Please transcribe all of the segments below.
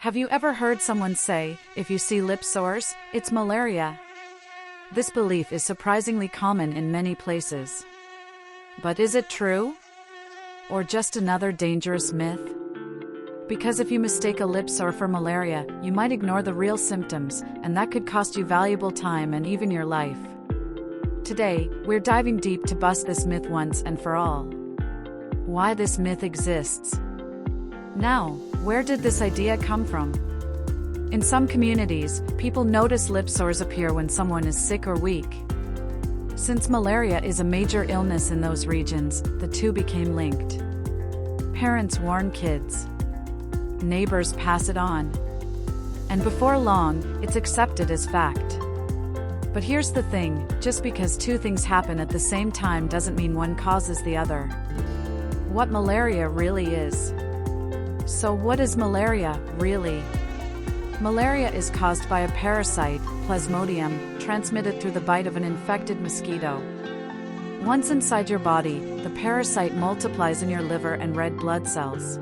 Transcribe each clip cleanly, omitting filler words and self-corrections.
Have you ever heard someone say, if you see lip sores, it's malaria? This belief is surprisingly common in many places. But is it true? Or just another dangerous myth? Because if you mistake a lip sore for malaria, you might ignore the real symptoms, and that could cost you valuable time and even your life. Today, we're diving deep to bust this myth once and for all. Why this myth exists. Now, where did this idea come from? In some communities, people notice lip sores appear when someone is sick or weak. Since malaria is a major illness in those regions, the two became linked. Parents warn kids. Neighbors pass it on. And before long, it's accepted as fact. But here's the thing, just because two things happen at the same time doesn't mean one causes the other. What malaria really is. So what is malaria, really? Malaria is caused by a parasite, Plasmodium, transmitted through the bite of an infected mosquito. Once inside your body, the parasite multiplies in your liver and red blood cells.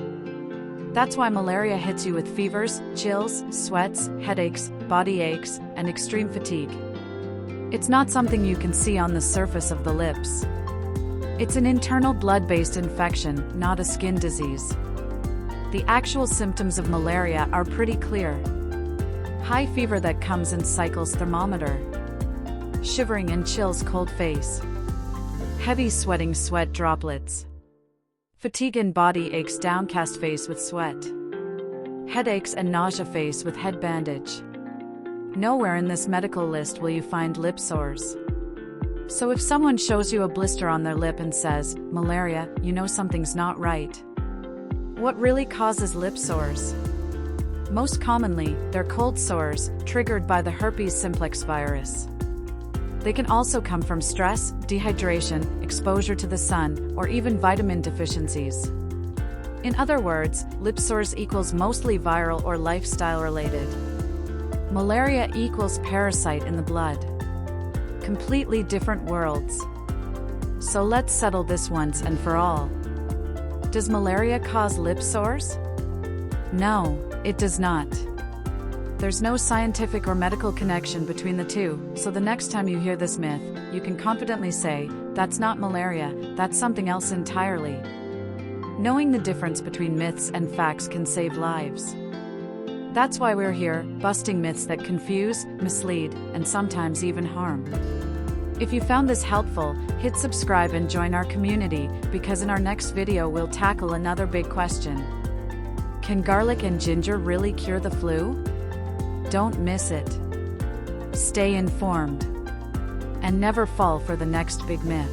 That's why malaria hits you with fevers, chills, sweats, headaches, body aches, and extreme fatigue. It's not something you can see on the surface of the lips. It's an internal blood-based infection, not a skin disease. The actual symptoms of malaria are pretty clear. High fever that comes in cycles thermometer. Shivering and chills cold face. Heavy sweating sweat droplets. Fatigue and body aches downcast face with sweat. Headaches and nausea face with head bandage. Nowhere in this medical list will you find lip sores. So if someone shows you a blister on their lip and says, malaria, you know something's not right. What really causes lip sores? Most commonly, they're cold sores, triggered by the herpes simplex virus. They can also come from stress, dehydration, exposure to the sun, or even vitamin deficiencies. In other words, lip sores equals mostly viral or lifestyle related. Malaria equals parasite in the blood. Completely different worlds. So let's settle this once and for all. Does malaria cause lip sores? No, it does not. There's no scientific or medical connection between the two, so the next time you hear this myth, you can confidently say, that's not malaria, that's something else entirely. Knowing the difference between myths and facts can save lives. That's why we're here, busting myths that confuse, mislead, and sometimes even harm. If you found this helpful, hit subscribe and join our community, because in our next video we'll tackle another big question. Can garlic and ginger really cure the flu? Don't miss it. Stay informed. And never fall for the next big myth.